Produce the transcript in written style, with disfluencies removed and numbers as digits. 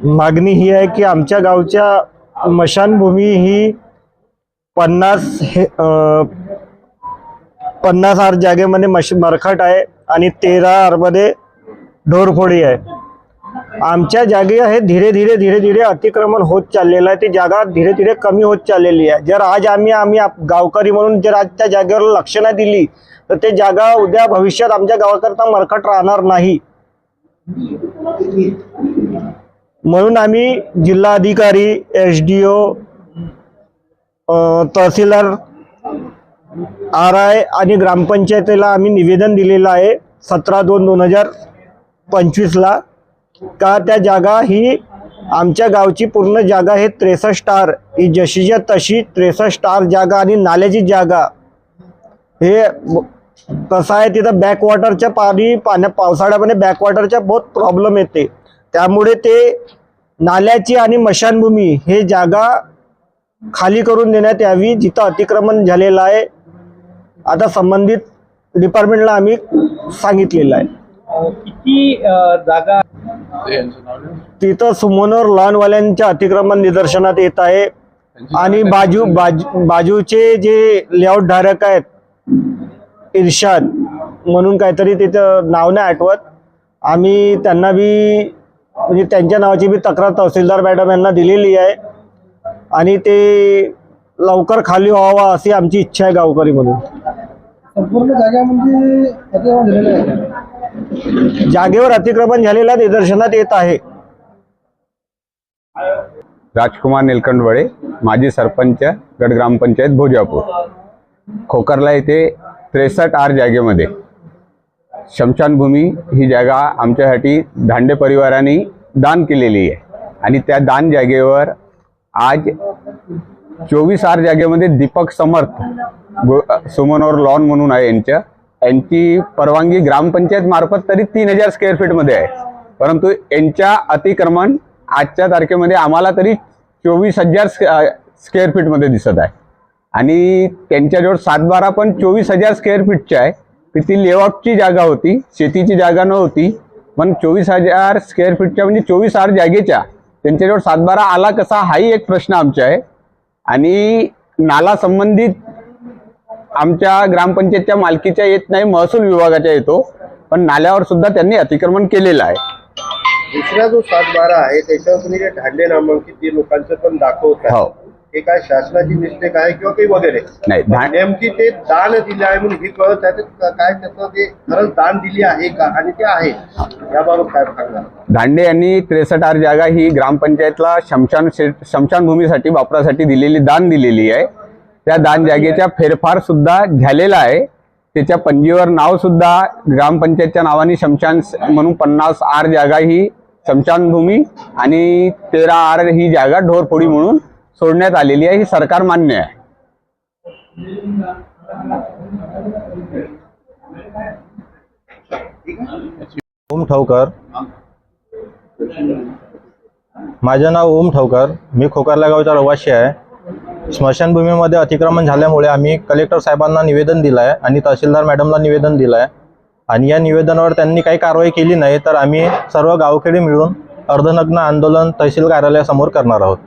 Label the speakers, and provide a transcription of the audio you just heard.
Speaker 1: मागणी ही आहे की आमच्या गावच्या मशानभूमी ही 50 आर जागेमध्ये मरखट आहे आणि 13 आरमध्ये ढोरफोडी आहे। आमच्या जागे हे धीरे धीरे अतिक्रमण होत चाललेलं आहे। ती जागा धीरे धीरे कमी होत चाललेली आहे। जर आज आम्ही गावकरी म्हणून जर आज त्या जागेवर लक्ष नाही दिली तर ते जागा उद्या भविष्यात आमच्या गावाकरता मरखट राहणार नाही। म्हणून आम्ही जिल्हाधिकारी, एसडीओ, तहसीलदार, आरआय आणि ग्रामपंचायतीला आम्ही निवेदन दिलेलं आहे 17/2/2025 ला का त्या जागा ही आमच्या गावची पूर्ण जागा हे 63 आर ही जशीच्या तशी 63 आर जागा आणि नाल्याची जागा हे कसं आहे तिथं बॅकवॉटरच्या पावसाळ्यामध्ये बॅकवॉटरच्या बहुत प्रॉब्लेम येते। त्यामुळे ते नाल्याची आणि मशानभूमी हे जागा खाली करून देण्यात यावी जिथं अतिक्रमण झालेलं आहे। आता संबंधित डिपार्टमेंटला आम्ही सांगितलेलं आहे।
Speaker 2: किती जागा
Speaker 1: तिथं सुमनोर लॉनवाल्यांच्या अतिक्रमण निदर्शनात येत आहे आणि बाजूचे जे लेआउट धारक आहेत इर्शाद म्हणून काहीतरी तिथं नाव नाही आठवत, आम्ही त्यांना बी म्हणजे त्यांच्या नावाची बी तक्रार तहसीलदार मॅडम यांना दिलेली आहे आणि ते लवकर खाली व्हावा अशी आमची इच्छा आहे गावकरी म्हणून।
Speaker 2: संपूर्ण जागा म्हणजे अतिक्रमण झालेलं आहे,
Speaker 1: जागेवर अतिक्रमण झालेल्या निदर्शनात येत आहे।
Speaker 3: राजकुमार नीलकंठवडे, माजी सरपंच, गट ग्रामपंचायत भोजापूर। खोकरला येथे 63 आर जागेमध्ये शमशानभूमी ही जागा आमच्यासाठी धांडे परिवाराने दान केलेली आहे आणि त्या दान जागेवर आज 24 आर जागेमध्ये दीपक समर्थ सुमनोर लॉन म्हणून आहे यांची परवानगी ग्रामपंचायत मार्फत तरी 3000 स्क्वेअर फीट मध्ये आहे, परंतु यांच्या अतिक्रमण आजच्या तारखेमध्ये आम्हाला तरी 24,000 स्क्वेअर फीट मध्ये दिसत आहे आणि त्यांच्याजवळ 7/12 पण 24,000 स्क्वेअर फीटची आहे। ती लेआउटची जागा होती, शेतीची जागा नव्हती, पण 24,000 स्क्वेअर फीटच्या म्हणजे 24 आर जागेच्या त्यांच्याजवळ 7/12 आला कसा हाही एक प्रश्न आमचा आहे। आणि नाला संबंधित आमच्या ग्रामपंचायतच्या मालकीच्या येत नाही, महसूल विभागाच्या येतो, पण नाल्यावर सुद्धा त्यांनी अतिक्रमण केलेलं आहे।
Speaker 4: दुसरा जो 7/12 आहे त्याच्यावर तुम्ही जे धांडे नामांकित जे लोकांचं पण दाखवत आहे, हे काय शासनाची मिस्टेक आहे किंवा काही वगैरे
Speaker 3: नाही?
Speaker 4: नेमकी ते दान दिले आहे म्हणून हे कळत आहे काय त्याचं ते खरंच दान दिली आहे का आणि ते आहे याबाबत काय सांगणार?
Speaker 3: धांडे यांनी 63 आर जागा ही ग्रामपंचायतला शमशानभूमीसाठी वापरासाठी दान दिलेली आहे। त्या दान जागेचा फेरफार सुद्धा झालेला आहे, त्याच्या पंजीवर नाव सुद्धा ग्रामपंचायतच्या नावाने शमशान म्हणून 50 आर जागा ही शमशानभूमी आणि 13 आर ही जागा ढोरफोडी म्हणून सोडण्यात आलेली आहे। ही सरकार मान्य आहे।
Speaker 5: ओम ठवकर, माझे नाव ओम ठवकर, मी खोकरला गावचा रहिवासी आहे। स्मशानभूमीमध्ये अतिक्रमण झाल्यामुळे आम्ही कलेक्टर साहेबांना निवेदन दिलं आहे आणि तहसीलदार मॅडमला निवेदन दिलं आहे आणि या निवेदनावर त्यांनी काही कारवाई केली नाही तर आम्ही सर्व गावखेडे मिळून अर्धनग्न आंदोलन तहसील कार्यालयासमोर करणार आहोत।